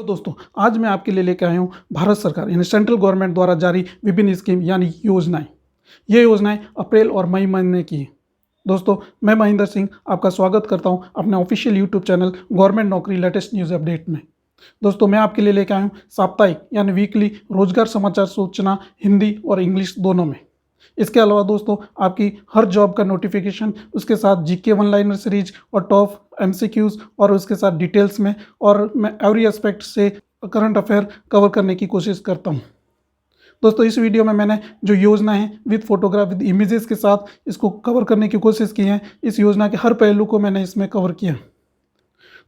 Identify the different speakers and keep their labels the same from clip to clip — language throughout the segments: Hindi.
Speaker 1: तो दोस्तों आज मैं आपके लिए लेकर आया हूँ भारत सरकार यानी सेंट्रल गवर्नमेंट द्वारा जारी विभिन्न स्कीम यानी योजनाएं। ये योजनाएं अप्रैल और मई महीने की हैं। दोस्तों मैं महेंद्र सिंह आपका स्वागत करता हूं अपने ऑफिशियल यूट्यूब चैनल गवर्नमेंट नौकरी लेटेस्ट न्यूज़ अपडेट में। दोस्तों मैं आपके लिए लेकर आया हूँ साप्ताहिक यानी वीकली रोजगार समाचार सूचना हिंदी और इंग्लिश दोनों में। इसके अलावा दोस्तों आपकी हर जॉब का नोटिफिकेशन, उसके साथ जीके वन लाइनर सीरीज और टॉप एमसीक्यूज और उसके साथ डिटेल्स में, और मैं एवरी एस्पेक्ट से करंट अफेयर कवर करने की कोशिश करता हूँ। दोस्तों इस वीडियो में मैंने जो योजना है विद फोटोग्राफ विद इमेजेस के साथ इसको कवर करने की कोशिश की है। इस योजना के हर पहलू को मैंने इसमें कवर किया।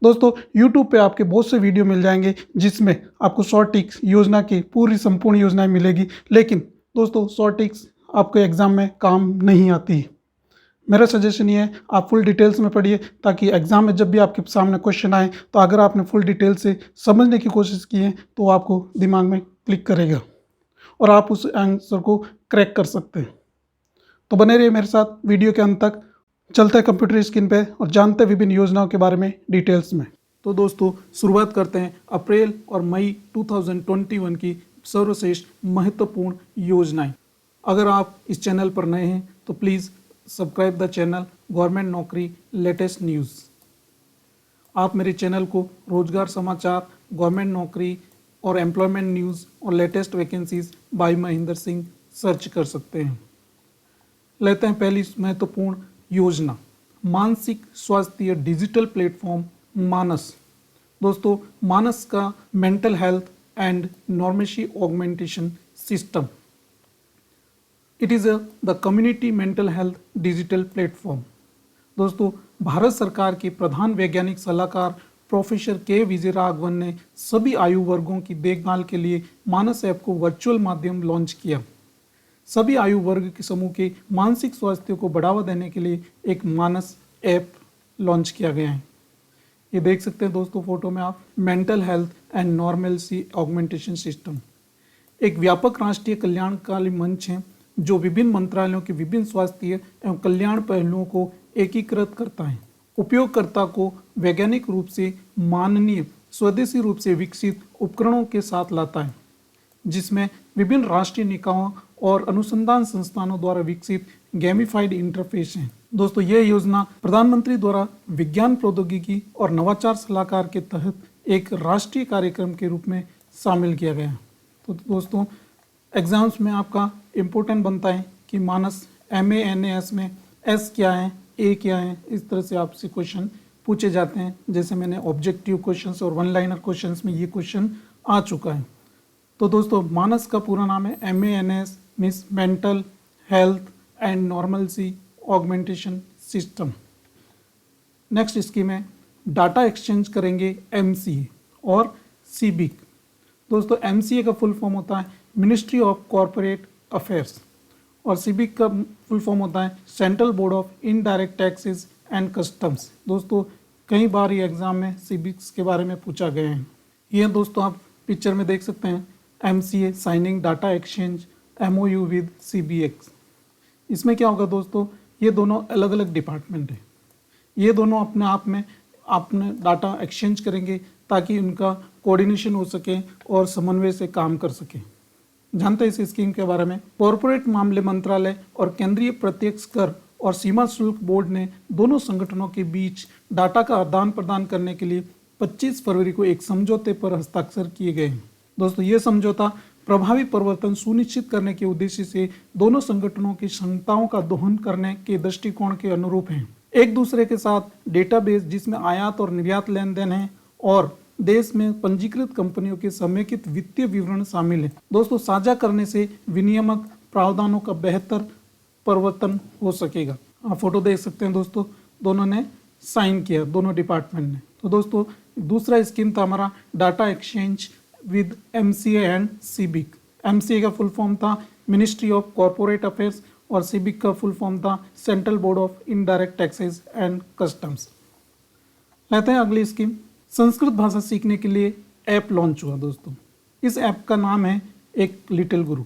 Speaker 1: दोस्तों YouTube पे आपके बहुत से वीडियो मिल जाएंगे जिसमें आपको शॉर्ट टिक्स योजना की पूरी संपूर्ण योजनाएं मिलेगी, लेकिन दोस्तों शॉर्ट टिक्स आपको एग्ज़ाम में काम नहीं आती। मेरा सजेशन ये है आप फुल डिटेल्स में पढ़िए, ताकि एग्ज़ाम में जब भी आपके सामने क्वेश्चन आए तो अगर आपने फुल डिटेल से समझने की कोशिश की है तो आपको दिमाग में क्लिक करेगा और आप उस आंसर को क्रैक कर सकते हैं। तो बने रहिए मेरे साथ वीडियो के अंत तक। चलते हैं कंप्यूटर स्क्रीन पे और जानते हैं विभिन्न योजनाओं के बारे में डिटेल्स में। तो दोस्तों शुरुआत करते हैं अप्रैल और मई 2021 की सर्वश्रेष्ठ महत्वपूर्ण योजनाएं। अगर आप इस चैनल पर नए हैं तो please subscribe the channel government नौकरी लेटेस्ट न्यूज़। आप मेरे चैनल को रोजगार समाचार, गवर्नमेंट नौकरी और एम्प्लॉयमेंट न्यूज़ और latest vacancies by Mahendra Singh search कर सकते हैं। लेते हैं पहली महत्वपूर्ण योजना, मानसिक स्वास्थ्य डिजिटल प्लेटफॉर्म मानस। दोस्तों मानस का mental health and normalcy augmentation system, it is the community mental health digital platform. दोस्तों भारत सरकार के प्रधान वैज्ञानिक सलाहकार प्रोफेसर के विजय राघवन ने सभी आयु वर्गों की देखभाल के लिए मानस ऐप को वर्चुअल माध्यम लॉन्च किया। सभी आयु वर्ग के समूह के मानसिक स्वास्थ्य को बढ़ावा देने के लिए एक मानस ऐप लॉन्च किया गया है। ये देख सकते हैं दोस्तों फोटो में आप, mental health and normalcy augmentation system एक व्यापक राष्ट्रीय कल्याणकारी मंच है जो विभिन्न मंत्रालयों के विभिन्न स्वास्थ्य एवं कल्याण पहलुओं को एकीकृत करता है। उपयोगकर्ता को वैज्ञानिक रूप से माननीय स्वदेशी रूप से विकसित उपकरणों के साथ लाता है, जिसमें विभिन्न राष्ट्रीय निकायों और अनुसंधान संस्थानों द्वारा विकसित गेमिफाइड इंटरफेस है। दोस्तों यह योजना प्रधानमंत्री द्वारा विज्ञान प्रौद्योगिकी और नवाचार सलाहकार के तहत एक राष्ट्रीय कार्यक्रम के रूप में शामिल किया गया है। तो दोस्तों एग्जाम्स में आपका इम्पोर्टेंट बनता है कि मानस MANAS में S क्या है, A क्या है, इस तरह से आपसे क्वेश्चन पूछे जाते हैं। जैसे मैंने ऑब्जेक्टिव क्वेश्चंस और वन लाइनर क्वेश्चंस में ये क्वेश्चन आ चुका है। तो दोस्तों मानस का पूरा नाम है MANAS means mental health and normalcy augmentation system. Next scheme है डाटा एक्सचेंज करेंगे MCA और CBIC। दोस्तों MCA का फुल फॉर्म होता है मिनिस्ट्री ऑफ कॉरपोरेट अफेयर्स और CBIC का फुल फॉर्म होता है central board of indirect taxes and customs. दोस्तों कई बार ये एग्जाम में CBIC के बारे में पूछा गया है। ये दोस्तों आप पिक्चर में देख सकते हैं MCA signing data exchange MOU with CBX। इसमें क्या होगा दोस्तों, ये दोनों अलग अलग डिपार्टमेंट हैं। ये दोनों अपने आप में अपने डाटा एक्सचेंज करेंगे ताकि उनका कोऑर्डिनेशन हो सके और समन्वय से काम कर सके। जानते हैं इस स्कीम के बारे में। कॉरपोरेट मामले मंत्रालय और केंद्रीय प्रत्यक्ष कर और सीमा शुल्क बोर्ड ने दोनों संगठनों के बीच डाटा का आदान प्रदान करने के लिए 25 फरवरी को एक समझौते पर हस्ताक्षर किए गए हैं। दोस्तों ये समझौता प्रभावी परिवर्तन सुनिश्चित करने के उद्देश्य से दोनों संगठनों की क्षमताओं का दोहन करने के दृष्टिकोण के अनुरूप है। एक दूसरे के साथ डेटाबेस जिसमें आयात और निर्यात लेन देन है और देश में पंजीकृत कंपनियों के समेकित वित्तीय विवरण शामिल है। दोस्तों साझा करने से विनियामक प्रावधानों का बेहतर परिवर्तन हो सकेगा। आप फोटो देख सकते हैं दोस्तों, दोनों ने साइन किया, दोनों डिपार्टमेंट ने। तो दोस्तों दूसरा स्कीम था हमारा data exchange with MCA and CBIC। MCA का फुल फॉर्म था मिनिस्ट्री ऑफ कॉरपोरेट अफेयर्स और CBIC का फुल फॉर्म था central board of indirect taxes and customs. लेते हैं अगली स्कीम, संस्कृत भाषा सीखने के लिए ऐप लॉन्च हुआ। दोस्तों इस ऐप का नाम है एक लिटिल गुरु।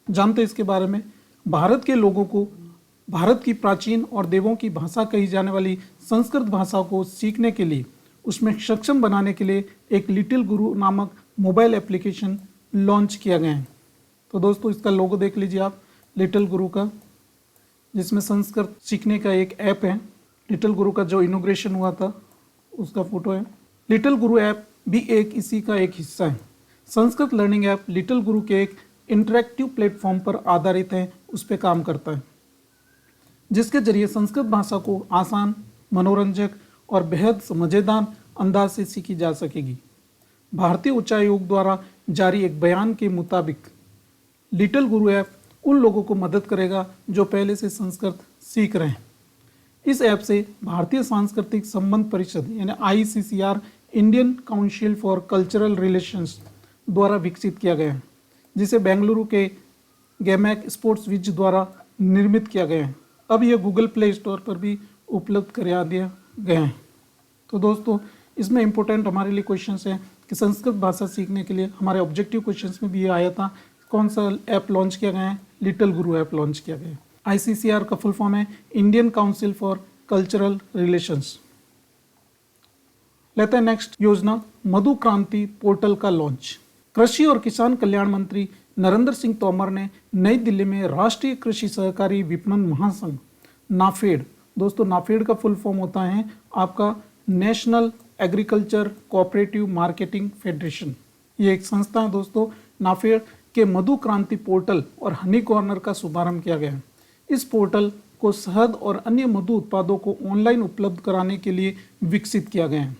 Speaker 1: जानते हैं इसके बारे में। भारत के लोगों को भारत की प्राचीन और देवों की भाषा कही जाने वाली संस्कृत भाषा को सीखने के लिए उसमें सक्षम बनाने के लिए एक लिटिल गुरु नामक मोबाइल एप्लीकेशन लॉन्च किया गया है। तो दोस्तों इसका लोगो देख लीजिए आप, लिटिल गुरु का, जिसमें संस्कृत सीखने का एक ऐप है। लिटिल गुरु का जो इनोग्रेशन हुआ था उसका फोटो है। लिटिल गुरु ऐप भी एक इसी का एक हिस्सा है। संस्कृत लर्निंग ऐप लिटिल गुरु के एक इंटरेक्टिव प्लेटफॉर्म पर आधारित है, उस पर काम करता है, जिसके जरिए संस्कृत भाषा को आसान, मनोरंजक और बेहद मज़ेदार अंदाज से सीखी जा सकेगी। भारतीय उच्चायोग द्वारा जारी एक बयान के मुताबिक लिटिल गुरु ऐप उन लोगों को मदद करेगा जो पहले से संस्कृत सीख रहे हैं। इस ऐप से भारतीय सांस्कृतिक संबंध परिषद यानी ICCR, Indian council for cultural relations द्वारा विकसित किया गया है, जिसे बेंगलुरु के गैमैक स्पोर्ट्स विज द्वारा निर्मित किया गया है। अब यह गूगल प्ले स्टोर पर भी उपलब्ध करा दिया गया है। तो दोस्तों इसमें इम्पोर्टेंट हमारे लिए क्वेश्चंस हैं कि संस्कृत भाषा सीखने के लिए हमारे ऑब्जेक्टिव क्वेश्चंस में भी ये आया था, कौन सा ऐप लॉन्च किया गया है? लिटिल गुरु ऐप लॉन्च किया गया है। ICCR का फुल फॉर्म है Indian council for cultural relations. लेते हैं नेक्स्ट योजना, मधु क्रांति पोर्टल का लॉन्च। कृषि और किसान कल्याण मंत्री नरेंद्र सिंह तोमर ने नई दिल्ली में राष्ट्रीय कृषि सहकारी विपणन महासंघ नाफेड, दोस्तों नाफेड का फुल फॉर्म होता है आपका national agriculture cooperative marketing federation, ये एक संस्था है दोस्तों। नाफेड के मधु क्रांति पोर्टल और हनी कॉर्नर का शुभारंभ किया गया है। इस पोर्टल को शहद और अन्य मधु उत्पादों को ऑनलाइन उपलब्ध कराने के लिए विकसित किया गया है।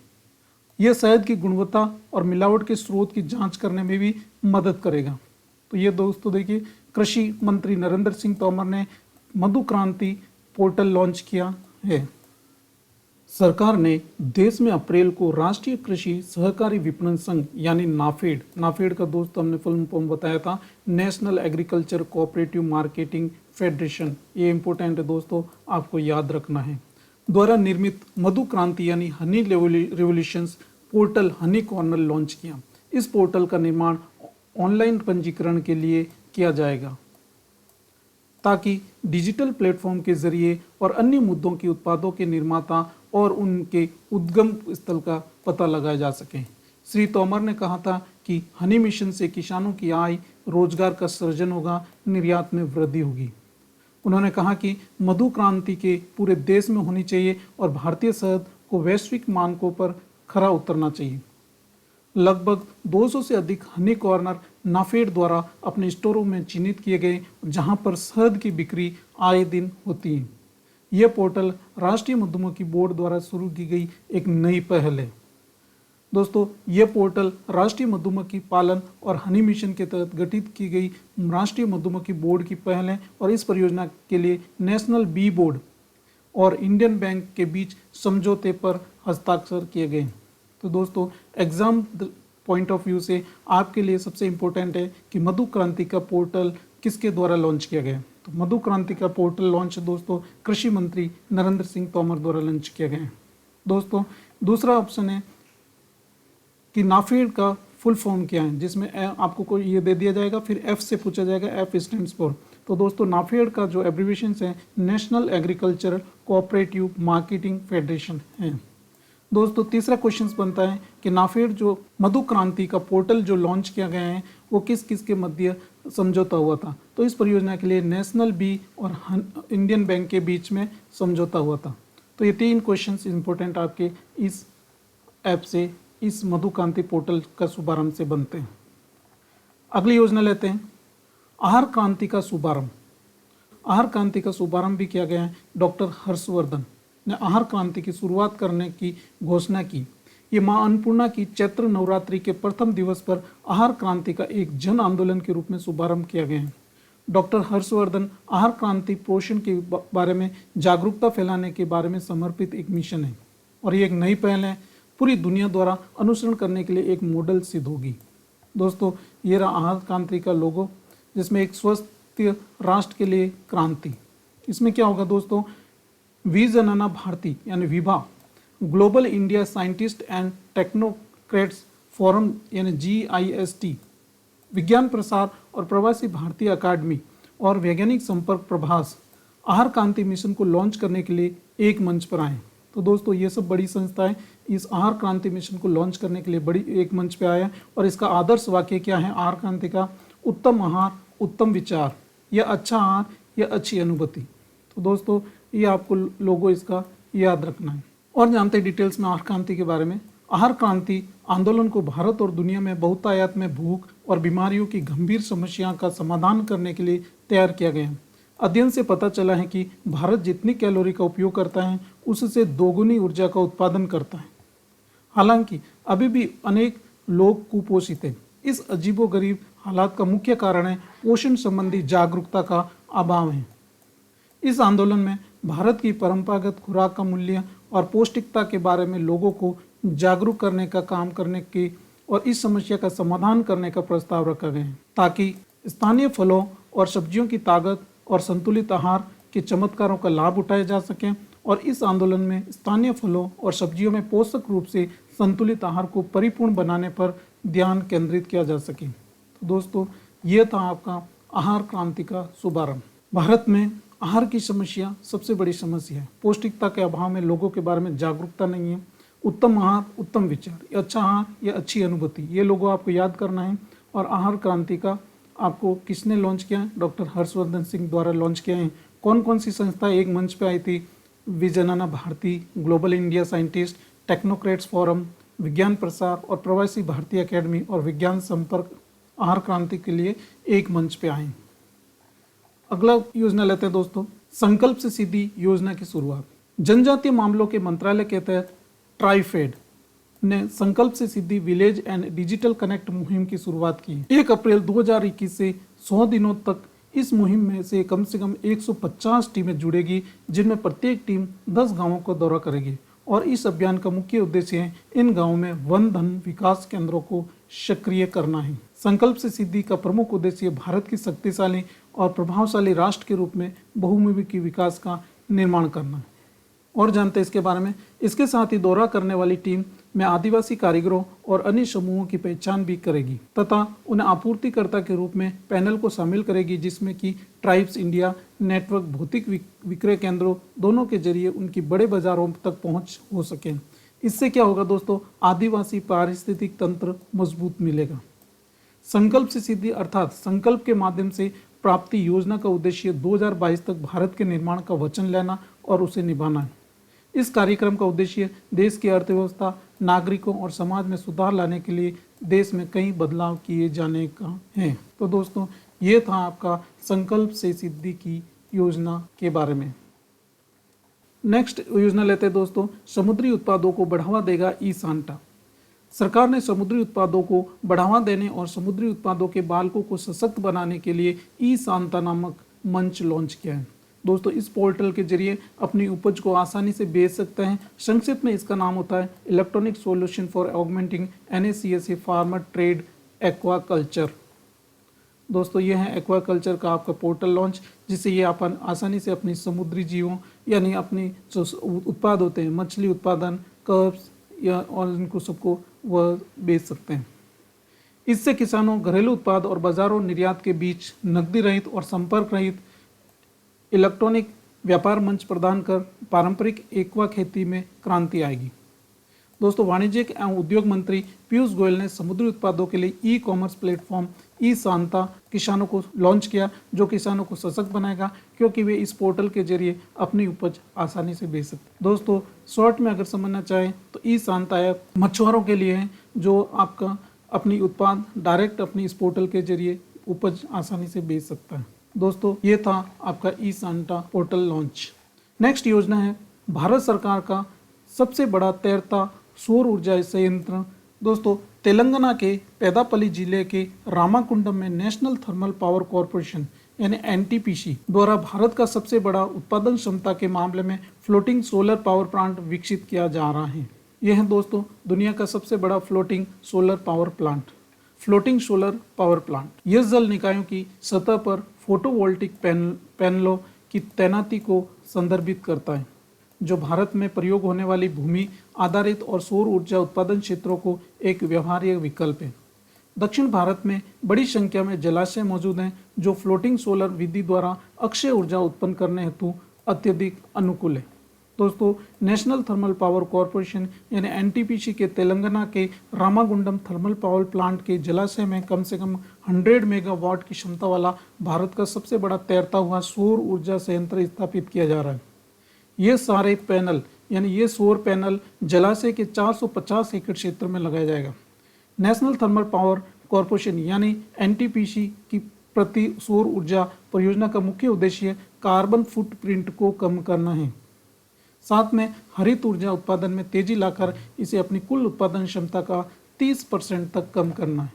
Speaker 1: यह शहद की गुणवत्ता और मिलावट के स्रोत की जांच करने में भी मदद करेगा। तो ये दोस्तों देखिए, कृषि मंत्री नरेंद्र सिंह तोमर ने मधु क्रांति पोर्टल लॉन्च किया है। सरकार ने देश में अप्रैल को राष्ट्रीय कृषि सहकारी विपणन संघ यानी नाफेड का दोस्तों हमने फुल फॉर्म बताया था, national agriculture cooperative marketing federation, ये इंपॉर्टेंट है दोस्तों, आपको याद रखना है, द्वारा निर्मित मधु क्रांति यानी Honey revolutions portal Honey corner launch किया। इस पोर्टल का निर्माण ऑनलाइन पंजीकरण के लिए किया जाएगा ताकि डिजिटल प्लेटफॉर्म के जरिए और अन्य मुद्दों के उत्पादों के निर्माता और उनके उद्गम स्थल का पता लगाया जा सके। श्री तोमर ने कहा था कि हनी मिशन से किसानों की आय, रोजगार का सृजन होगा, निर्यात में वृद्धि होगी। उन्होंने कहा कि मधु क्रांति के पूरे देश में होनी चाहिए और भारतीय शहद को वैश्विक मानकों पर खरा उतरना चाहिए। लगभग 200 से अधिक हनी कॉर्नर नाफेड द्वारा अपने स्टोरों में चिन्हित किए गए, जहां पर शहद की बिक्री आए दिन होती है। यह पोर्टल राष्ट्रीय मधुमक्खी बोर्ड द्वारा शुरू की गई एक नई पहल है। दोस्तों यह पोर्टल राष्ट्रीय मधुमक्खी पालन और हनी मिशन के तहत गठित की गई राष्ट्रीय मधुमक्खी बोर्ड की पहल है और इस परियोजना के लिए नेशनल बी बोर्ड और इंडियन बैंक के बीच समझौते पर हस्ताक्षर किए गए। तो दोस्तों एग्जाम पॉइंट ऑफ व्यू से आपके लिए सबसे इम्पोर्टेंट है कि मधु क्रांति का पोर्टल किसके द्वारा लॉन्च किया गया। तो मधु क्रांति का पोर्टल लॉन्च दोस्तों कृषि मंत्री नरेंद्र सिंह तोमर द्वारा लॉन्च किया गया है। दोस्तों दूसरा ऑप्शन है कि नाफेड का फुल फॉर्म क्या है, जिसमें आपको कोई ये दे दिया जाएगा, फिर F से पूछा जाएगा, F स्टैंड्स फॉर। तो दोस्तों नाफेड का जो एब्रीविएशन है national agriculture cooperative marketing federation है। दोस्तों तीसरा क्वेश्चन बनता है कि नाफेड जो मधु क्रांति का पोर्टल जो लॉन्च किया गया है वो किस किस के मध्य समझौता हुआ था। तो इस परियोजना के लिए नेशनल बी और इंडियन बैंक के बीच में समझौता हुआ था। तो ये तीन क्वेश्चंस इंपॉर्टेंट आपके इस ऐप से, इस मधु क्रांति पोर्टल का शुभारंभ से बनते हैं। अगली योजना लेते हैं आहार क्रांति का शुभारंभ। आहार क्रांति का शुभारंभ भी किया गया है। डॉक्टर हर्षवर्धन ने आहार क्रांति की शुरुआत करने की घोषणा की। ये मां अन्नपूर्णा की चैत्र नवरात्रि के प्रथम दिवस पर आहार क्रांति का एक जन आंदोलन के रूप में शुभारंभ किया गया है। डॉक्टर हर्षवर्धन आहार क्रांति पोषण के बारे में जागरूकता फैलाने के बारे में समर्पित एक मिशन है और ये एक नई पहल है, पूरी दुनिया द्वारा अनुसरण करने के लिए एक मॉडल सिद्ध होगी। दोस्तों ये रहा आहार क्रांति का लोगो, जिसमें एक स्वस्थ राष्ट्र के लिए क्रांति। इसमें क्या होगा दोस्तों, विजनना भारती यानी Vibha, global India scientist and technocrats forum यानी GIST, विज्ञान प्रसार और प्रवासी भारतीय अकादमी और वैज्ञानिक संपर्क प्रभास आहार क्रांति मिशन को लॉन्च करने के लिए एक मंच पर आए। तो दोस्तों ये सब बड़ी संस्थाएं इस आहार क्रांति मिशन को लॉन्च करने के लिए बड़ी एक मंच पे आया और इसका आदर्श वाक्य क्या है आहार क्रांति का? उत्तम आहार, उत्तम विचार, या अच्छा आहार, या अच्छी अनुभूति। तो दोस्तों ये आपको लोगो इसका याद रखना है। और जानते हैं डिटेल्स में आहार क्रांति के बारे में। आहार क्रांति आंदोलन को भारत और दुनिया में बहुतायत में भूख और बीमारियों की गंभीर समस्या का समाधान करने के लिए तैयार किया गया। अध्ययन से पता चला है कि भारत जितनी कैलोरी का उपयोग करता है उससे दोगुनी ऊर्जा का उत्पादन करता है। हालांकि अभी भी अनेक लोग कुपोषित हैं। इस अजीबोगरीब हालात का मुख्य कारण है पोषण संबंधी जागरूकता का अभाव है। इस आंदोलन में भारत की परंपरागत खुराक का मूल्य और पौष्टिकता के बारे में लोगों को जागरूक करने का काम करने की और इस समस्या का समाधान करने का प्रस्ताव रखा गया है, ताकि स्थानीय फलों और सब्जियों की ताकत और संतुलित आहार के चमत्कारों का लाभ उठाया जा सके और इस आंदोलन में स्थानीय फलों और सब्जियों में पोषक रूप से संतुलित आहार को परिपूर्ण बनाने पर ध्यान केंद्रित किया जा सके। तो दोस्तों ये था आपका आहार क्रांति का शुभारंभ। भारत में आहार की समस्या सबसे बड़ी समस्या है। पौष्टिकता के अभाव में लोगों के बारे में जागरूकता नहीं है। उत्तम आहार, उत्तम विचार, या अच्छा आहार, या अच्छी अनुभूति, ये लोगों आपको याद करना है। और आहार क्रांति का आपको किसने लॉन्च किया है? डॉक्टर हर्षवर्धन सिंह द्वारा लॉन्च किया है। कौन कौन सी संस्था एक मंच पे आई थी? Vijnana Bharati, global India scientist, technocrats forum, Vigyan Prasar और प्रवासी भारतीय अकेडमी और विज्ञान संपर्क आहार क्रांति के लिए एक मंच पे आए। अगला योजना लेते हैं दोस्तों, संकल्प से सिद्धि योजना की शुरुआत। जनजातीय मामलों के मंत्रालय के तहत ट्राइफेड ने संकल्प से सिद्धि विलेज एंड डिजिटल कनेक्ट मुहिम की शुरुआत की। 1 अप्रैल 2021 से 100 दिनों तक इस मुहिम में से कम 150 टीमें जुड़ेगी, जिनमें प्रत्येक टीम 10 गांवों का दौरा करेगी। और इस अभियान का मुख्य उद्देश्य है इन गांवों में वन धन विकास केंद्रों को सक्रिय करना है। संकल्प से सिद्धि का प्रमुख उद्देश्य भारत की शक्तिशाली और प्रभावशाली राष्ट्र के रूप में बहुमुखी विकास का निर्माण करना है। और जानते हैं इसके बारे में। इसके साथ ही दौरा करने वाली टीम में आदिवासी कारीगरों और अन्य समूहों की पहचान भी करेगी तथा उन्हें आपूर्तिकर्ता के रूप में पैनल को शामिल करेगी, जिसमें कि ट्राइब्स इंडिया नेटवर्क भौतिक विक्रय केंद्रों दोनों के जरिए उनकी बड़े बाजारों तक पहुंच हो सके। इससे क्या होगा दोस्तों? आदिवासी पारिस्थितिक तंत्र मजबूत मिलेगा। संकल्प से सिद्धि अर्थात संकल्प के माध्यम से प्राप्ति योजना का उद्देश्य 2022 तक भारत के निर्माण का वचन लेना और उसे निभाना है। इस कार्यक्रम का उद्देश्य देश की अर्थव्यवस्था, नागरिकों और समाज में सुधार लाने के लिए देश में कई बदलाव किए जाने का है। तो दोस्तों ये था आपका संकल्प से सिद्धि की योजना के बारे में। नेक्स्ट योजना लेते हैं दोस्तों, समुद्री उत्पादों को बढ़ावा देगा ई सांता। सरकार ने समुद्री उत्पादों को बढ़ावा देने और समुद्री उत्पादों के बालकों को सशक्त बनाने के लिए ई सांता नामक मंच लॉन्च किया है। दोस्तों इस पोर्टल के जरिए अपनी उपज को आसानी से बेच सकते हैं। संक्षिप्त में इसका नाम होता है electronic solution for augmenting NACSA farmer trade aquaculture. दोस्तों ये है एक्वाकल्चर का आपका पोर्टल लॉन्च, जिससे ये अपन आसानी से अपनी समुद्री जीवों यानी अपनी जो उत्पाद होते हैं, मछली उत्पादन, कर्ब्स या और इनको सबको वह बेच सकते हैं। इससे किसानों, घरेलू उत्पाद और बाजारों निर्यात के बीच नकदी रहित और संपर्क रहित इलेक्ट्रॉनिक व्यापार मंच प्रदान कर पारंपरिक एक्वा खेती में क्रांति आएगी। दोस्तों वाणिज्यिक एवं उद्योग मंत्री पीयूष गोयल ने समुद्री उत्पादों के लिए ई-कॉमर्स प्लेटफॉर्म ई सांता किसानों को लॉन्च किया, जो किसानों को सशक्त बनाएगा, क्योंकि वे इस पोर्टल के जरिए अपनी उपज आसानी से बेच सकते हैं। दोस्तों शॉर्ट में अगर समझना चाहें तो ई सांता ऐप मछुआरों के लिए है, जो आपका अपनी उत्पाद डायरेक्ट अपनी इस पोर्टल के जरिए उपज आसानी से बेच सकता है। दोस्तों ये था आपका ई सांता पोर्टल लॉन्च। नेक्स्ट योजना है भारत सरकार का सबसे बड़ा तैरता सौर ऊर्जा संयंत्र। दोस्तों तेलंगाना के पेदापल्ली जिले के रामाकुंडम में नेशनल थर्मल पावर कॉरपोरेशन यानी NTPC द्वारा भारत का सबसे बड़ा उत्पादन क्षमता के मामले में फ्लोटिंग सोलर पावर प्लांट विकसित किया जा रहा है। यह है दोस्तों दुनिया का सबसे बड़ा floating solar power plant. Floating solar power plant यह जल निकायों की सतह पर फोटोवोल्टिक पैनलों की तैनाती को संदर्भित करता है, जो भारत में प्रयोग होने वाली भूमि आधारित और सौर ऊर्जा उत्पादन क्षेत्रों को एक व्यवहार्य विकल्प है। दक्षिण भारत में बड़ी संख्या में जलाशय मौजूद हैं, जो फ्लोटिंग सोलर विधि द्वारा अक्षय ऊर्जा उत्पन्न करने हेतु अत्यधिक अनुकूल है। दोस्तों नेशनल थर्मल पावर कॉरपोरेशन यानी एनटीपीसी के तेलंगाना के रामागुंडम थर्मल पावर प्लांट के जलाशय में कम से कम 100 मेगावाट की क्षमता वाला भारत का सबसे बड़ा तैरता हुआ सौर ऊर्जा संयंत्र स्थापित किया जा रहा है। ये सारे पैनल यानी ये सौर पैनल जलाशय के 450 एकड़ क्षेत्र में लगाया जाएगा। नेशनल थर्मल पावर कॉरपोरेशन यानी एनटीपीसी की प्रति सौर ऊर्जा परियोजना का मुख्य उद्देश्य कार्बन फुटप्रिंट को कम करना है, साथ में हरित ऊर्जा उत्पादन में तेजी लाकर इसे अपनी कुल उत्पादन क्षमता का 30% तक कम करना है।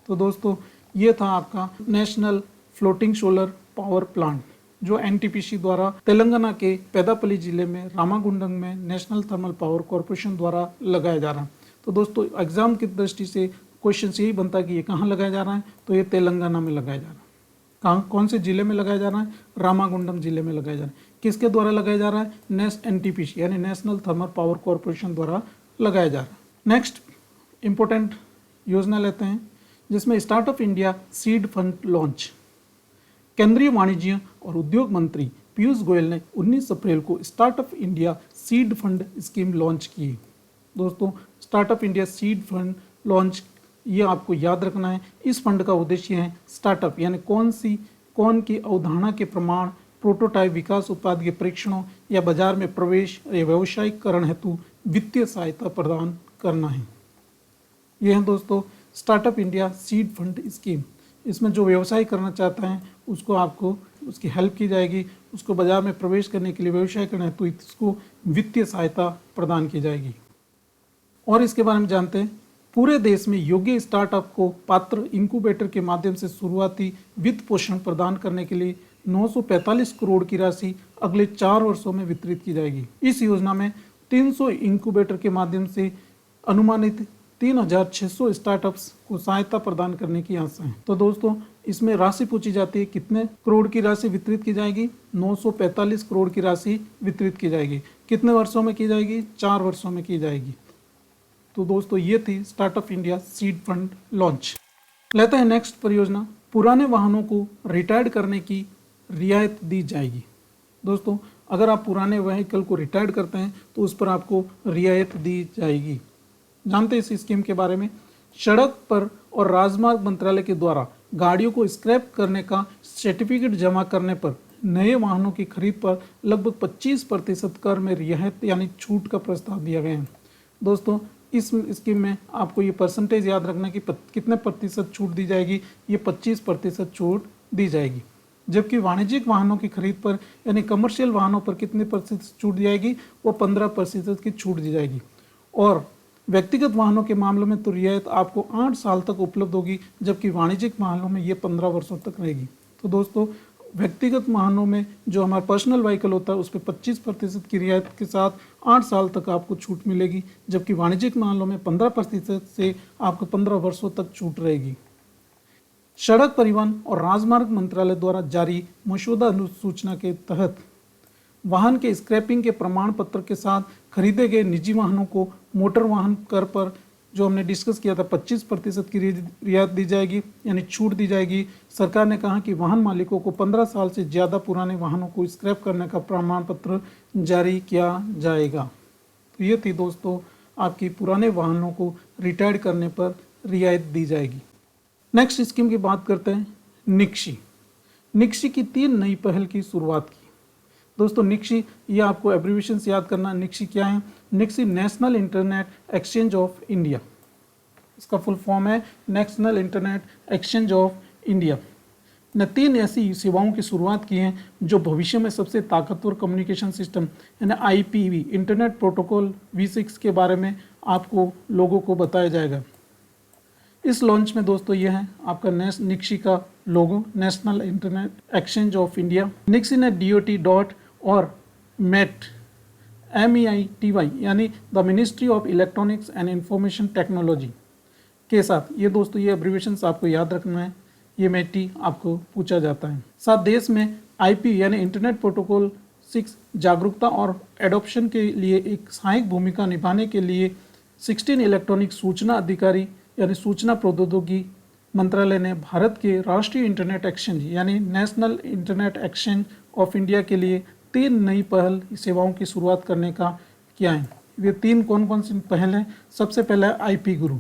Speaker 1: तो दोस्तों ये था आपका national floating solar power plant जो एनटीपीसी द्वारा तेलंगाना के पेदापल्ली जिले में रामागुंडम में नेशनल थर्मल पावर कॉरपोरेशन द्वारा लगाया जा रहा है। तो दोस्तों एग्जाम की दृष्टि से क्वेश्चन यही बनता है कि ये कहाँ लगाया जा रहा है, तो ये तेलंगाना में लगाया जा रहा है। कहाँ कौन से जिले में लगाया जा रहा है? रामागुंडम जिले में लगाया जा रहा है। किसके द्वारा लगाया जा रहा है? एनटीपीसी यानी नेशनल थर्मल पावर कॉरपोरेशन द्वारा लगाया जा रहा है। नेक्स्ट इंपॉर्टेंट योजना लेते हैं जिसमें startup India seed fund launch. केंद्रीय वाणिज्य और उद्योग मंत्री पीयूष गोयल ने 19 अप्रैल को startup India seed fund scheme launch की। दोस्तों startup India seed fund launch ये आपको याद रखना है। इस फंड का उद्देश्य है स्टार्टअप यानी कौन की अवधारणा के प्रमाण, प्रोटोटाइप विकास, उत्पाद के परीक्षणों या बाजार में प्रवेश या व्यावसायिकरण हेतु वित्तीय सहायता प्रदान करना है। यह है दोस्तों startup India seed fund scheme. इसमें जो व्यवसाय करना चाहता है उसको आपको उसकी हेल्प की जाएगी, उसको बाजार में प्रवेश करने के लिए व्यवसाय करना है तो इसको वित्तीय सहायता प्रदान की जाएगी। और इसके बारे में जानते हैं, पूरे देश में योग्य स्टार्टअप को पात्र इंक्यूबेटर के माध्यम से शुरुआती वित्त पोषण प्रदान करने के लिए 945 करोड़ की राशि अगले 4 वर्षों में वितरित की जाएगी। इस योजना में 300 इंक्यूबेटर के माध्यम से अनुमानित 3600 स्टार्टअप्स को सहायता प्रदान करने की आशा है। तो दोस्तों इसमें राशि पूछी जाती है, कितने करोड़ की राशि वितरित की जाएगी? 945 करोड़ की राशि वितरित की जाएगी। कितने वर्षों में की जाएगी? 4 वर्षों में की जाएगी। तो दोस्तों ये थी startup India seed fund launch. लेते हैं नेक्स्ट परियोजना, पुराने वाहनों को रिटायर्ड करने की रियायत दी जाएगी। दोस्तों अगर आप पुराने व्हीकल को रिटायर्ड करते हैं तो उस पर आपको रियायत दी जाएगी। जानते हैं इस स्कीम के बारे में। सड़क पर और राजमार्ग मंत्रालय के द्वारा गाड़ियों को स्क्रैप करने का सर्टिफिकेट जमा करने पर नए वाहनों की खरीद पर लगभग 25% कर में रियायत यानी छूट का प्रस्ताव दिया गया है। दोस्तों इस स्कीम में आपको ये परसेंटेज याद रखना कि कितने प्रतिशत छूट दी जाएगी। ये 25% छूट दी जाएगी। जबकि वाणिज्यिक वाहनों की खरीद पर यानी कमर्शियल वाहनों पर कितने प्रतिशत छूट दी जाएगी? वो 15% की छूट दी जाएगी। और व्यक्तिगत वाहनों के मामलों में तो रियायत आपको 8 साल तक उपलब्ध होगी, जबकि वाणिज्यिक वाहनों में ये 15 वर्षों तक रहेगी। तो दोस्तों व्यक्तिगत वाहनों में जो हमारा पर्सनल व्हीकल होता है उस पर 25% की रियायत के साथ 8 साल तक आपको छूट मिलेगी, जबकि वाणिज्यिक वाहनों में 15% से आपको 15 वर्षों तक छूट रहेगी। सड़क परिवहन और राजमार्ग मंत्रालय द्वारा जारी मसौदा अनुसूचना के तहत वाहन के स्क्रैपिंग के प्रमाण पत्र के साथ खरीदे गए निजी वाहनों को मोटर वाहन कर पर जो हमने डिस्कस किया था 25% की रियायत दी जाएगी यानी छूट दी जाएगी। सरकार ने कहा कि वाहन मालिकों को 15 साल से ज़्यादा पुराने वाहनों को स्क्रैप करने का प्रमाण पत्र जारी किया जाएगा। तो ये थी दोस्तों आपकी पुराने वाहनों को रिटायर्ड करने पर रियायत दी जाएगी। नेक्स्ट स्कीम की बात करते हैं, निक्शी की 3 नई पहल की शुरुआत की। दोस्तों निक्शी ये आपको एब्रीविएशन याद करना। निक्शी क्या है? NIXI national internet exchange of India, इसका फुल फॉर्म है national internet exchange of India ने 3 ऐसी सेवाओं की शुरुआत की है जो भविष्य में सबसे ताकतवर कम्युनिकेशन सिस्टम यानी IPV इंटरनेट प्रोटोकॉल V6 के बारे में आपको लोगों को बताया जाएगा। इस लॉन्च में दोस्तों ये है आपका निक्शी का logo, national internet exchange of India. NIXI ने DOT और MET MEITY यानी the ministry of electronics and information technology के साथ, ये दोस्तों ये एब्रीविएशंस आपको याद रखना है, ये MET आपको पूछा जाता है। साथ देश में IP यानी इंटरनेट प्रोटोकॉल 6 जागरूकता और एडॉप्शन के लिए एक सहायक भूमिका निभाने के लिए 16 इलेक्ट्रॉनिक सूचना अधिकारी यानी सूचना प्रौद्योगिकी मंत्रालय ने भारत के राष्ट्रीय इंटरनेट एक्सचेंज यानी national internet exchange of India के लिए तीन नई पहल सेवाओं की शुरुआत करने का किया है। ये तीन कौन कौन सी पहल हैं? सबसे पहला है IP Guru,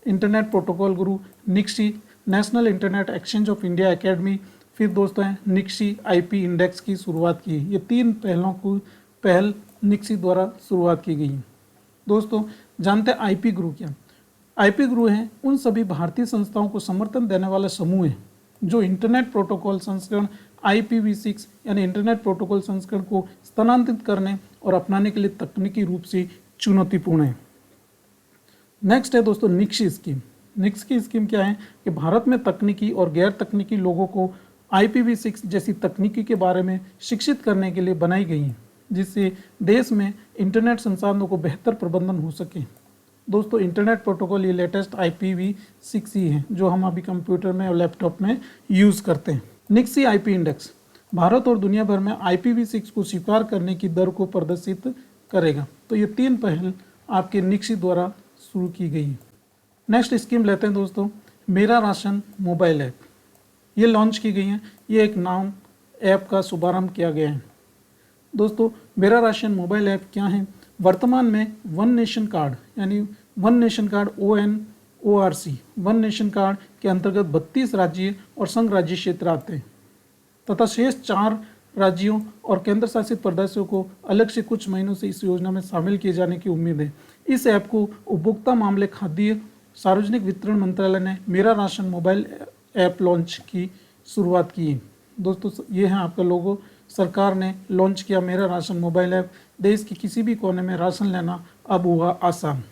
Speaker 1: internet protocol guru, NIXI national internet exchange of India academy, फिर दोस्तों है निक्सी आईपी इंडेक्स की शुरुआत की। ये तीन पहलों को पहल निक्सी द्वारा शुरुआत की गई है। दोस्तों जानते हैं आईपी गुरु क्या? आईपी गुरु हैं उन सभी भारतीय संस्थाओं को समर्थन देने वाला समूह है जो इंटरनेट प्रोटोकॉल संस्करण IPv6 यानी इंटरनेट प्रोटोकॉल संस्करण को स्थानांतरित करने और अपनाने के लिए तकनीकी रूप से चुनौतीपूर्ण है। नेक्स्ट है दोस्तों निक्सी स्कीम। निक्सी स्कीम क्या है कि भारत में तकनीकी और गैर तकनीकी लोगों को IPv6 जैसी तकनीकी के बारे में शिक्षित करने के लिए बनाई गई है, जिससे देश में इंटरनेट संसाधनों को बेहतर प्रबंधन हो सके। दोस्तों इंटरनेट प्रोटोकॉल ये लेटेस्ट IPv6 ही है जो हम अभी कंप्यूटर में और लैपटॉप में यूज़ करते हैं। निक्सी आईपी इंडेक्स भारत और दुनिया भर में IPv6 को स्वीकार करने की दर को प्रदर्शित करेगा। तो ये तीन पहल आपके निक्सी द्वारा शुरू की गई है। नेक्स्ट स्कीम लेते हैं दोस्तों, मेरा राशन मोबाइल ऐप। ये लॉन्च की गई है। ये एक नाम ऐप का शुभारंभ किया गया है। दोस्तों मेरा राशन मोबाइल ऐप क्या है? वर्तमान में वन नेशन कार्ड यानी one nation card ONORC one nation card के अंतर्गत 32 राज्य और संघ राज्य क्षेत्र आते हैं तथा शेष 4 राज्यों और केंद्र शासित प्रदेशों को अलग से कुछ महीनों से इस योजना में शामिल किए जाने की उम्मीद है। इस ऐप को उपभोक्ता मामले, खाद्य सार्वजनिक वितरण मंत्रालय ने मेरा राशन मोबाइल ऐप लॉन्च की शुरुआत की है। दोस्तों ये है आपका लोगो। सरकार ने लॉन्च किया मेरा राशन मोबाइल ऐप। देश के किसी भी कोने में राशन लेना अब हुआ आसान।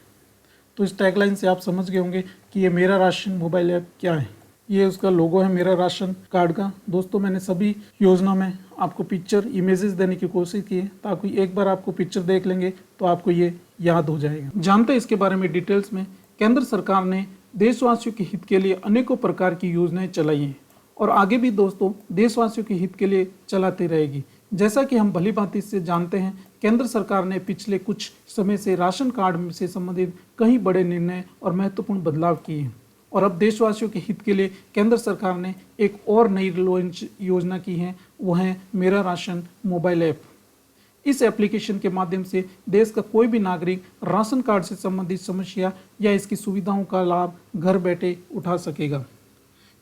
Speaker 1: तो इस टैगलाइन से आप समझ गए होंगे कि ये मेरा राशन मोबाइल ऐप क्या है। ये उसका लोगो है मेरा राशन कार्ड का। दोस्तों मैंने सभी योजना में आपको पिक्चर इमेजेस देने की कोशिश की है ताकि एक बार आपको पिक्चर देख लेंगे तो आपको ये याद हो जाएगा। जानते हैं इसके बारे में डिटेल्स में। केंद्र सरकार ने देशवासियों के हित के लिए अनेकों प्रकार की योजनाएं चलाई हैं और आगे भी दोस्तों देशवासियों के हित के लिए चलाती रहेगी। जैसा कि हम भली भांति से जानते हैं, केंद्र सरकार ने पिछले कुछ समय से राशन कार्ड से संबंधित कई बड़े निर्णय और महत्वपूर्ण बदलाव किए हैं और अब देशवासियों के हित के लिए केंद्र सरकार ने एक और नई लॉन्च योजना की है, वो है मेरा राशन मोबाइल ऐप। इस एप्लीकेशन के माध्यम से देश का कोई भी नागरिक राशन कार्ड से संबंधित समस्या या इसकी सुविधाओं का लाभ घर बैठे उठा सकेगा।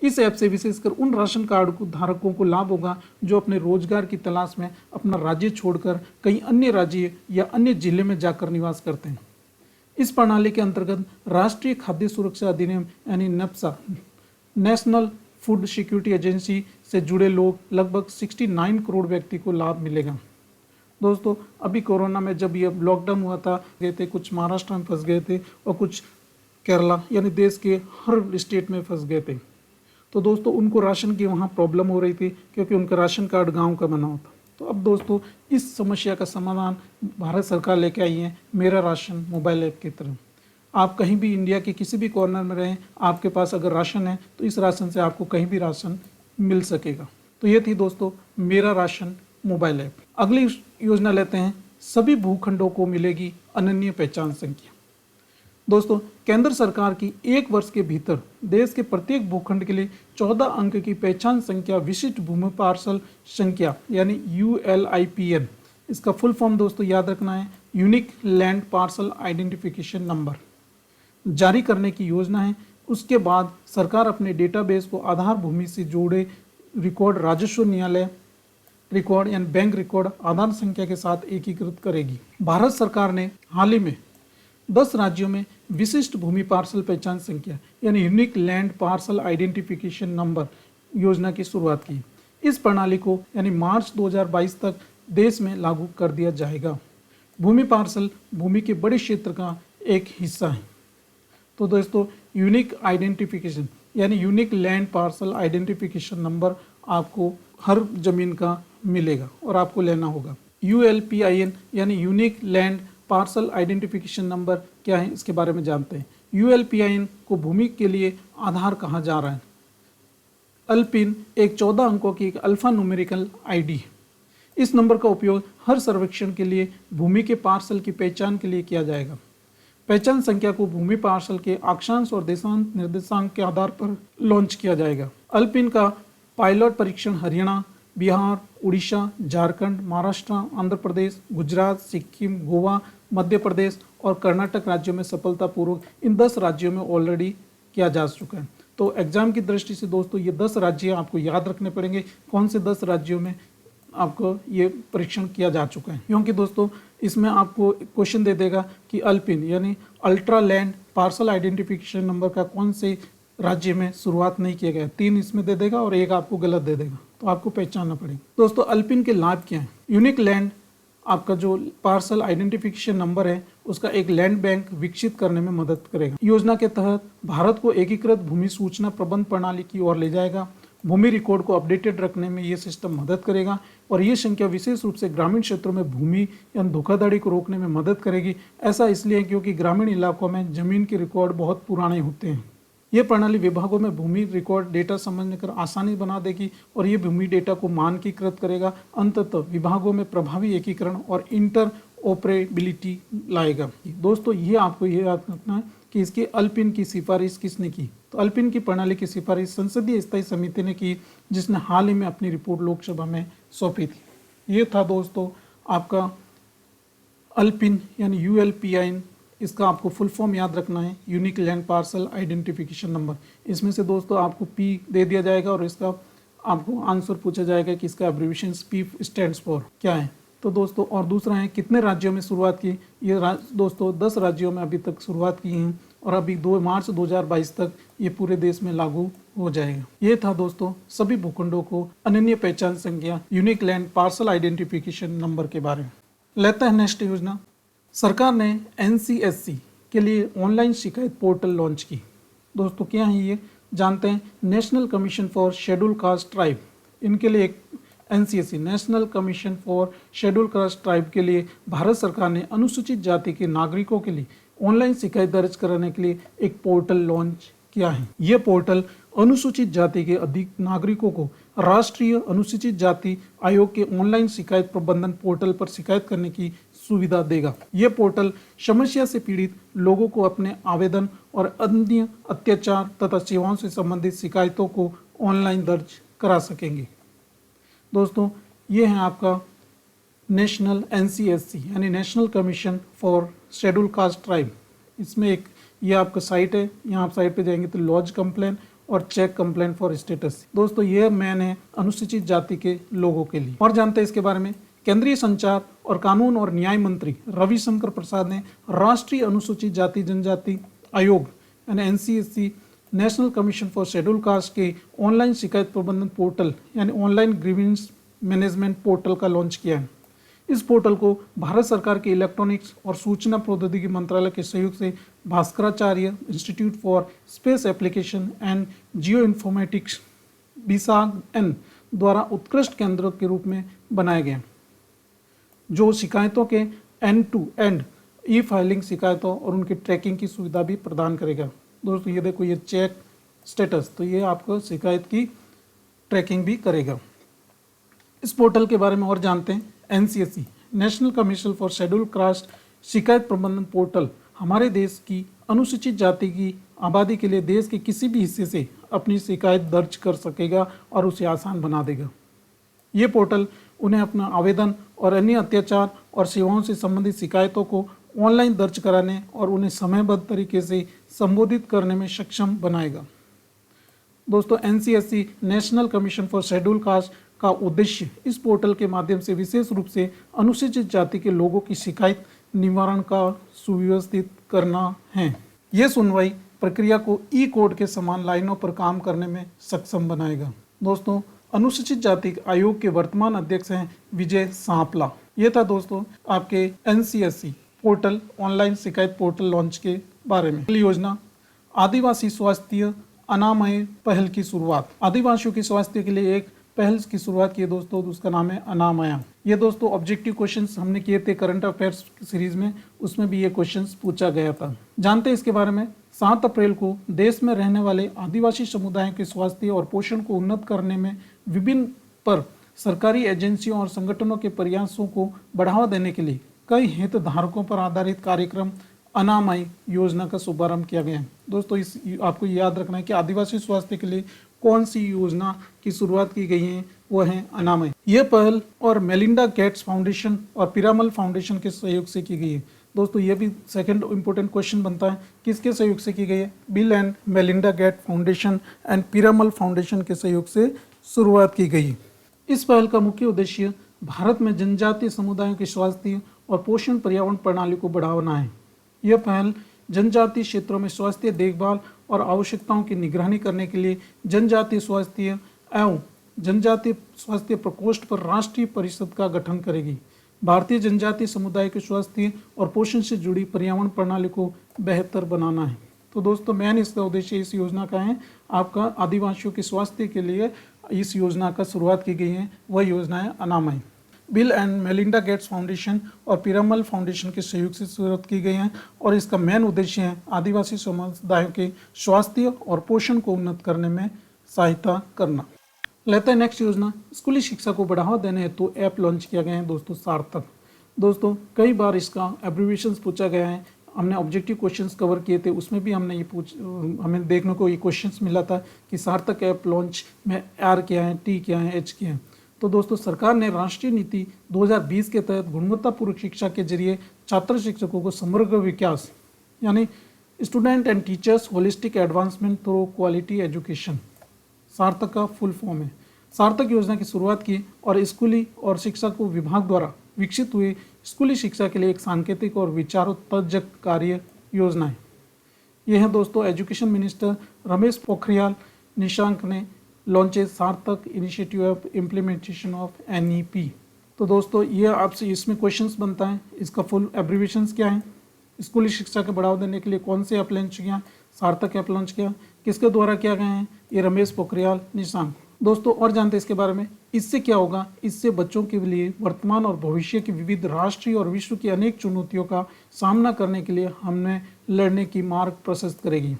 Speaker 1: इस ऐप से विशेषकर उन राशन कार्ड को धारकों को लाभ होगा जो अपने रोजगार की तलाश में अपना राज्य छोड़कर कई अन्य राज्य या अन्य जिले में जाकर निवास करते हैं। इस प्रणाली के अंतर्गत राष्ट्रीय खाद्य सुरक्षा अधिनियम यानी नेप्सा नेशनल फूड सिक्योरिटी एजेंसी से जुड़े लोग लगभग 69 करोड़ व्यक्ति को लाभ मिलेगा। दोस्तों अभी कोरोना में जब ये लॉकडाउन हुआ था गए थे, कुछ महाराष्ट्र में फंस गए थे और कुछ केरला यानी देश के हर स्टेट में फंस गए थे। तो दोस्तों उनको राशन की वहाँ प्रॉब्लम हो रही थी क्योंकि उनका राशन कार्ड गांव का बना होता। तो अब दोस्तों इस समस्या का समाधान भारत सरकार लेके आई है मेरा राशन मोबाइल ऐप की तरह। आप कहीं भी इंडिया के किसी भी कॉर्नर में रहें, आपके पास अगर राशन है तो इस राशन से आपको कहीं भी राशन मिल सकेगा। तो ये थी दोस्तों मेरा राशन मोबाइल ऐप। अगली योजना लेते हैं, सभी भूखंडों को मिलेगी अनन्य पहचान संख्या। दोस्तों केंद्र सरकार की एक वर्ष के भीतर देश के प्रत्येक भूखंड के लिए 14 अंक की पहचान संख्या विशिष्ट भूमि पार्सल संख्या यानी ULIPN, इसका फुल फॉर्म दोस्तों याद रखना है unique land parcel identification number, जारी करने की योजना है। उसके बाद सरकार अपने डेटाबेस को आधार भूमि से जोड़े रिकॉर्ड, राजस्व न्यायालय रिकॉर्ड यानी बैंक रिकॉर्ड आधार संख्या के साथ एकीकृत करेगी। भारत सरकार ने हाल ही में 10 राज्यों में विशिष्ट भूमि पार्सल पहचान संख्या यानी unique land parcel identification number योजना की शुरुआत की। इस प्रणाली को यानी मार्च 2022 तक देश में लागू कर दिया जाएगा। भूमि पार्सल भूमि के बड़े क्षेत्र का एक हिस्सा है। तो दोस्तों यूनिक आइडेंटिफिकेशन यानी unique land parcel identification number आपको हर जमीन का मिलेगा और आपको लेना होगा। ULPIN यानी unique land parcel identification number क्या है, इसके बारे में जानते हैं। ULPIN को भूमि के लिए आधार कहा जा रहा है। अल्पिन एक 14 अंकों की एक अल्फा न्यूमेरिकल आईडी है। इस नंबर का उपयोग हर सर्वेक्षण के लिए भूमि के पार्सल की पहचान के लिए किया जाएगा। पहचान संख्या को भूमि पार्सल के अक्षांश और देशांत निर्देशांक के आधार पर लॉन्च किया जाएगा। अल्पिन का पायलट परीक्षण हरियाणा, बिहार, उड़ीसा, झारखंड, महाराष्ट्र, आंध्र प्रदेश, गुजरात, सिक्किम, गोवा, मध्य प्रदेश और कर्नाटक राज्यों में सफलतापूर्वक इन 10 राज्यों में ऑलरेडी किया जा चुका है। तो एग्जाम की दृष्टि से दोस्तों ये 10 राज्य आपको याद रखने पड़ेंगे, कौन से 10 राज्यों में आपको ये परीक्षण किया जा चुका है। क्योंकि दोस्तों इसमें आपको क्वेश्चन दे देगा कि अल्पिन यानी ultra land parcel identification number का कौन से राज्य में शुरुआत नहीं किया गया, 3 इसमें दे देगा और 1 आपको गलत दे देगा, तो आपको पहचानना पड़ेगा। दोस्तों अल्पिन के लाभ क्या है? यूनिक लैंड आपका जो पार्सल आइडेंटिफिकेशन नंबर है उसका एक लैंड बैंक विकसित करने में मदद करेगा। योजना के तहत भारत को एकीकृत भूमि सूचना प्रबंध प्रणाली की ओर ले जाएगा। भूमि रिकॉर्ड को अपडेटेड रखने में ये सिस्टम मदद करेगा और ये संख्या विशेष रूप से ग्रामीण क्षेत्रों में भूमि या धोखाधड़ी को रोकने में मदद करेगी। ऐसा इसलिए क्योंकि ग्रामीण इलाकों में जमीन के रिकॉर्ड बहुत पुराने होते हैं। ये प्रणाली विभागों में भूमि रिकॉर्ड डेटा समझने कर आसानी बना देगी और ये भूमि डेटा को मानकीकृत करेगा। अंततः विभागों में प्रभावी एकीकरण और इंटर ऑपरेबिलिटी लाएगा। दोस्तों ये आपको ये याद रखना है कि इसकी अल्पिन की सिफारिश किसने की? तो अल्पिन की प्रणाली की सिफारिश संसदीय स्थायी समिति ने की, जिसने हाल ही में अपनी रिपोर्ट लोकसभा में सौंपी थी। ये था दोस्तों आपका अल्पिन यानी ULPIN। इसका आपको फुल फॉर्म याद रखना है, unique land parcel identification number. इसमें से दोस्तों आपको P दे दिया जाएगा और इसका आपको आंसर पूछा जाएगा कि इसका एब्रिविएशन P स्टैंड्स फॉर क्या है। तो दोस्तों और दूसरा है कितने राज्यों में शुरुआत की? ये दोस्तों 10 राज्यों में अभी तक शुरुआत की हैं और अभी 2 मार्च 2022 तक ये पूरे देश में लागू हो जाएगा। ये था दोस्तों सभी भूखंडों को अनन्य पहचान संख्या unique land parcel identification number के बारे में। लेता है नेक्स्ट योजना। सरकार ने NCSC के लिए ऑनलाइन शिकायत पोर्टल लॉन्च की। दोस्तों क्या है ये जानते हैं। National commission for schedule caste tribe, इनके लिए एक NCSC national commission for schedule caste tribe के लिए भारत सरकार ने अनुसूचित जाति के नागरिकों के लिए ऑनलाइन शिकायत दर्ज कराने के लिए एक पोर्टल लॉन्च किया है। यह पोर्टल अनुसूचित जाति के अधिक नागरिकों को राष्ट्रीय अनुसूचित जाति आयोग के ऑनलाइन शिकायत प्रबंधन पोर्टल पर शिकायत करने की सुविधा देगा। यह पोर्टल समस्या से पीड़ित लोगों को अपने आवेदन और अन्य अत्याचार तथा सेवाओं से संबंधित शिकायतों को ऑनलाइन दर्ज करा सकेंगे। दोस्तों ये है आपका नेशनल NCSC यानी national commission for schedule caste tribe. इसमें एक ये आपका साइट है, यहाँ आप साइट पे जाएंगे तो लॉज कंप्लेन और चेक कंप्लेन फॉर स्टेटस। दोस्तों ये मैन है अनुसूचित जाति के लोगों के लिए। और जानते हैं इसके बारे में। केंद्रीय संचार और कानून और न्याय मंत्री रविशंकर प्रसाद ने राष्ट्रीय अनुसूचित जाति जनजाति आयोग यानी NCSC national commission for schedule caste के ऑनलाइन शिकायत प्रबंधन पोर्टल यानी ऑनलाइन ग्रीवेंस मैनेजमेंट पोर्टल का लॉन्च किया है। इस पोर्टल को भारत सरकार के इलेक्ट्रॉनिक्स और सूचना प्रौद्योगिकी मंत्रालय के सहयोग से Bhaskaracharya institute for space application and geo informatics BISAG-N द्वारा उत्कृष्ट केंद्र के रूप में बनाया गया, जो शिकायतों के एंड टू एंड फाइलिंग शिकायतों और उनकी ट्रैकिंग की सुविधा भी प्रदान करेगा। दोस्तों ये देखो ये चेक स्टेटस, तो ये आपको शिकायत की ट्रैकिंग भी करेगा। इस पोर्टल के बारे में और जानते हैं। NCSC national commission for schedule caste शिकायत प्रबंधन पोर्टल हमारे देश की अनुसूचित जाति की आबादी के लिए देश के किसी भी हिस्से से अपनी शिकायत दर्ज कर सकेगा और उसे आसान बना देगा। ये पोर्टल उन्हें अपना आवेदन और अन्य अत्याचार और सेवाओं से संबंधित शिकायतों को ऑनलाइन दर्ज कराने और उन्हें समयबद्ध तरीके से संबोधित करने में सक्षम बनाएगा। दोस्तों NCSC national commission for schedule caste का उद्देश्य इस पोर्टल के माध्यम से विशेष रूप से अनुसूचित जाति के लोगों की शिकायत निवारण का सुव्यवस्थित करना है। यह सुनवाई प्रक्रिया को कोड के समान लाइनों पर काम करने में सक्षम बनाएगा। दोस्तों अनुसूचित जाति आयोग के वर्तमान अध्यक्ष हैं विजय सांपला। ये था दोस्तों आपके NCSC पोर्टल ऑनलाइन शिकायत पोर्टल लॉन्च के बारे में। योजना आदिवासी स्वास्थ्य अनामय पहल की शुरुआत। आदिवासियों के स्वास्थ्य के लिए एक पहल की शुरुआत की है दोस्तों, उसका नाम है अनामया। ये दोस्तों ऑब्जेक्टिव क्वेश्चंस हमने किए थे करंट अफेयर्स सीरीज में, उसमें भी ये क्वेश्चंस पूछा गया था। जानते हैं इसके बारे में। 7 अप्रैल को देश में रहने वाले आदिवासी समुदायों के स्वास्थ्य और पोषण को उन्नत करने में विभिन्न पर सरकारी एजेंसियों और संगठनों के प्रयासों को बढ़ावा देने के लिए कई हितधारकों पर आधारित कार्यक्रम अनामय योजना का शुभारंभ किया गया है। दोस्तों इस आपको याद रखना है कि आदिवासी स्वास्थ्य के लिए कौन सी योजना की शुरुआत की गई है, वो हैं अनामय। यह पहल और मेलिंडा गेट्स फाउंडेशन और पिरामल फाउंडेशन के सहयोग से की गई है। दोस्तों ये भी सेकंड इंपॉर्टेंट क्वेश्चन बनता है, किसके सहयोग से की गई है? Bill and Melinda Gates Foundation and Piramal Foundation के सहयोग से शुरुआत की गई। इस पहल का मुख्य उद्देश्य भारत में जनजातीय समुदायों के स्वास्थ्य और पोषण पर्यावरण प्रणाली को बढ़ाना है। यह पहल जनजातीय क्षेत्रों में स्वास्थ्य देखभाल और आवश्यकताओं की निगरानी करने के लिए जनजातीय स्वास्थ्य एवं जनजातीय स्वास्थ्य प्रकोष्ठ पर राष्ट्रीय परिषद का गठन करेगी। भारतीय जनजातीय समुदाय के स्वास्थ्य और पोषण से जुड़ी पर्यावरण प्रणाली को बेहतर बनाना है। तो दोस्तों मेन इसका उद्देश्य इस योजना का है आपका आदिवासियों के स्वास्थ्य के लिए इस योजना का शुरुआत की गई है, वह योजना है Anamaya. Bill and Melinda Gates foundation और पिरामल फाउंडेशन के सहयोग से शुरुआत की गई है और इसका मेन उद्देश्य है आदिवासी समुदायों के स्वास्थ्य और पोषण को उन्नत करने में सहायता करना। लेते हैं नेक्स्ट योजना, स्कूली शिक्षा को बढ़ावा देने हेतु ऐप लॉन्च किया गया है दोस्तों सार्थक। दोस्तों कई बार इसका एब्रीविएशंस पूछा गया है, हमने ऑब्जेक्टिव क्वेश्चंस कवर किए थे, उसमें भी हमने हमें देखने को ये क्वेश्चंस मिला था कि सार्थक ऐप लॉन्च में आर क्या है, टी क्या है, एच क्या है। तो दोस्तों सरकार ने राष्ट्रीय नीति 2020 के तहत गुणवत्तापूर्ण शिक्षा के जरिए छात्र शिक्षकों को समग्र विकास यानी student and teachers holistic advancement through quality education, सार्थक का फुल फॉर्म है, सार्थक योजना की शुरुआत की और स्कूली और शिक्षा को विभाग द्वारा विकसित हुए स्कूली शिक्षा के लिए एक सांकेतिक और विचारोत्तेजक कार्य योजना है। यह है दोस्तों एजुकेशन मिनिस्टर रमेश पोखरियाल निशंक ने लॉन्चेज सार्थक initiative of implementation of NEP। तो दोस्तों ये आपसे इसमें क्वेश्चंस बनता है, इसका फुल एब्रीविएशंस क्या है? स्कूली शिक्षा को बढ़ावा देने के लिए कौन से ऐप लॉन्च किया? सार्थक ऐप लॉन्च किया, किसके द्वारा किया गया है? ये रमेश पोखरियाल निशंक। दोस्तों और जानते हैं इसके बारे में, इससे क्या होगा? इससे बच्चों के लिए वर्तमान और भविष्य की विविध राष्ट्रीय और विश्व की अनेक चुनौतियों का सामना करने के लिए हमें लड़ने की मार्ग प्रशस्त करेगी।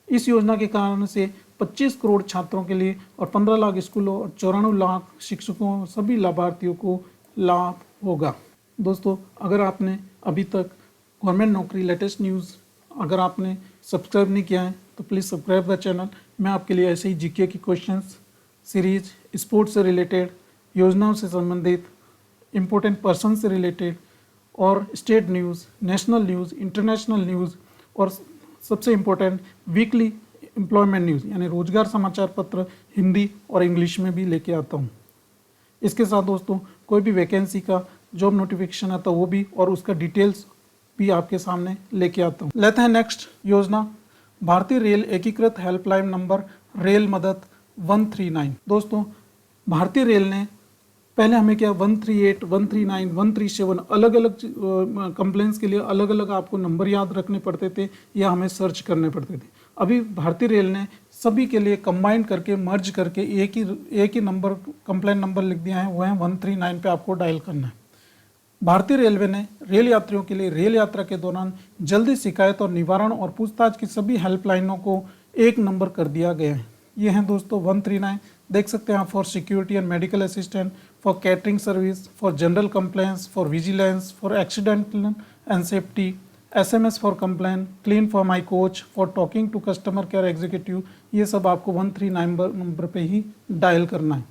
Speaker 1: इस योजना के कारण से 25 करोड़ छात्रों के लिए और 15 लाख स्कूलों और 94 लाख शिक्षकों सभी लाभार्थियों को लाभ होगा। दोस्तों अगर आपने अभी तक गवर्नमेंट नौकरी लेटेस्ट न्यूज़ अगर आपने सब्सक्राइब नहीं किया है तो प्लीज़ सब्सक्राइब द चैनल। मैं आपके लिए ऐसे ही जीके की क्वेश्चंस सीरीज, स्पोर्ट्स से रिलेटेड, योजनाओं से संबंधित, इम्पोर्टेंट पर्सन से रिलेटेड और state news, national news, international news और सबसे इम्पोर्टेंट वीकली एम्प्लॉयमेंट न्यूज़ यानी रोजगार समाचार पत्र हिंदी और इंग्लिश में भी लेके आता हूँ। इसके साथ दोस्तों कोई भी वैकेंसी का जॉब नोटिफिकेशन आता है वो भी और उसका डिटेल्स भी आपके सामने लेके आता हूँ। लेते हैं नेक्स्ट योजना, भारतीय रेल एकीकृत हेल्पलाइन नंबर रेल मदद 139। दोस्तों भारतीय रेल ने पहले हमें क्या 138, 139, 137 अलग अलग कंप्लेंट्स के लिए अलग अलग आपको नंबर याद रखने पड़ते थे या हमें सर्च करने पड़ते थे। अभी भारतीय रेल ने सभी के लिए कंबाइन करके मर्ज करके एक ही नंबर कंप्लेंट नंबर लिख दिया है, वो है 139 पे आपको डायल करना है। भारतीय रेलवे ने रेल यात्रियों के लिए रेल यात्रा के दौरान जल्दी शिकायत और निवारण और पूछताछ की सभी हेल्पलाइनों को एक नंबर कर दिया गया है। ये हैं दोस्तों 139, देख सकते हैं आप, for security and medical assistant, for catering service, for general complaints, for vigilance, for accidental and safety, SMS for complaint, clean for my coach, for talking to customer care executive. ये सब आपको 139 नंबर पे ही डायल करना है।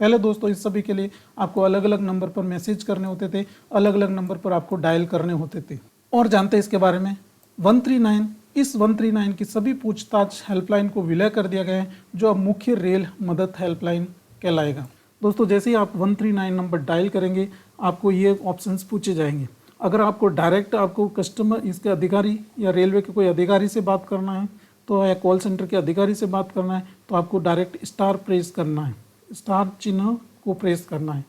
Speaker 1: पहले दोस्तों इस सभी के लिए आपको अलग अलग नंबर पर मैसेज करने होते थे, अलग अलग नंबर पर आपको डायल करने होते थे। और जानते हैं इसके बारे में 139, इस 139 की सभी पूछताछ हेल्पलाइन को विलय कर दिया गया है जो अब मुख्य रेल मदद हेल्पलाइन कहलाएगा। दोस्तों जैसे ही आप 139 नंबर डायल करेंगे आपको ये ऑप्शंस पूछे जाएंगे। अगर आपको डायरेक्ट आपको कस्टमर इसके अधिकारी या रेलवे के कोई अधिकारी से बात करना है तो या कॉल सेंटर के अधिकारी से बात करना है तो आपको डायरेक्ट स्टार प्रेस करना है, स्टार चिन्ह को प्रेस करना है।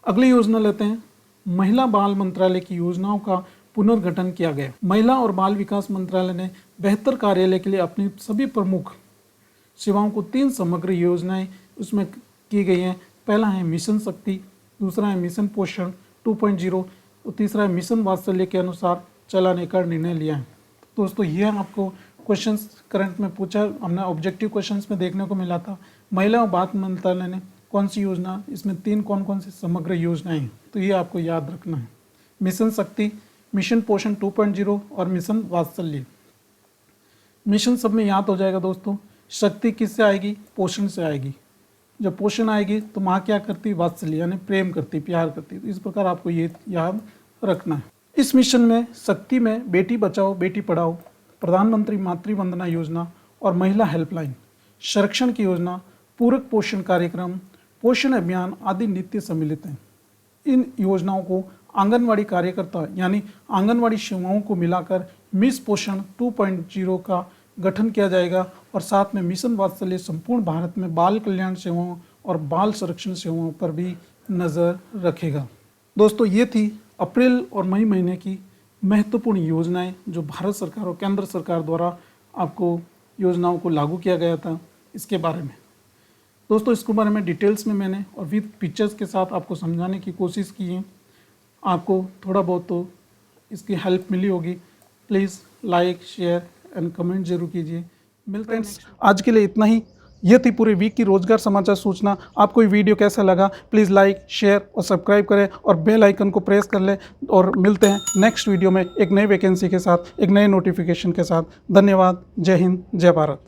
Speaker 1: अगली योजना लेते हैं, महिला बाल मंत्रालय की योजनाओं का पुनर्गठन किया गया। महिला और बाल विकास मंत्रालय ने बेहतर कार्यालय के लिए अपनी सभी प्रमुख सेवाओं को 3 समग्र योजनाएं उसमें की गई हैं। पहला है मिशन शक्ति, दूसरा है मिशन पोषण 2.0 और तीसरा है मिशन वात्सल्य के अनुसार चलाने का निर्णय लिया है। दोस्तों ये आपको क्वेश्चंस करंट में पूछा, हमने ऑब्जेक्टिव क्वेश्चंस में देखने को मिला था। महिला और बाल मंत्रालय ने कौन सी योजना, इसमें 3 कौन कौन सी समग्र योजनाएं हैं तो ये आपको याद रखना है, मिशन शक्ति, मिशन पोषण 2.0 और मिशन वात्सल्य। मिशन सब में याद हो जाएगा दोस्तों, शक्ति किससे आएगी? पोषण से आएगी। जब पोषण आएगी तो माँ क्या करती, वात्सल्य यानी प्रेम करती, प्यार करती। तो इस प्रकार आपको ये याद रखना है। इस मिशन में शक्ति में बेटी बचाओ बेटी पढ़ाओ, प्रधानमंत्री मातृ वंदना योजना और महिला हेल्पलाइन, संरक्षण की योजना, पूरक पोषण कार्यक्रम, पोषण अभियान आदि नित्य सम्मिलित हैं। इन योजनाओं को आंगनवाड़ी कार्यकर्ता यानी आंगनवाड़ी सेवाओं को मिलाकर मिस पोषण 2.0 का गठन किया जाएगा और साथ में मिशन वात्सल्य संपूर्ण भारत में बाल कल्याण सेवाओं और बाल संरक्षण सेवाओं पर भी नज़र रखेगा। दोस्तों, ये थी अप्रैल और मई महीने की महत्वपूर्ण योजनाएं जो भारत सरकार और केंद्र सरकार द्वारा आपको योजनाओं को लागू किया गया था, इसके बारे में। दोस्तों, इसके बारे में डिटेल्स में मैंने और विद पिक्चर्स के साथ आपको समझाने की कोशिश की है। आपको थोड़ा बहुत तो इसकी हेल्प मिली होगी। Please like, share and comment जरूर कीजिए। मिलते हैं। आज के लिए इतना ही। ये थी पूरे वीक की रोजगार समाचार सूचना। आपको ये वीडियो कैसा लगा प्लीज़ लाइक, शेयर और सब्सक्राइब करें और बेल आइकन को प्रेस कर लें। और मिलते हैं नेक्स्ट वीडियो में एक नई वैकेंसी के साथ, एक नए नोटिफिकेशन के साथ। धन्यवाद। जय हिंद, जय भारत।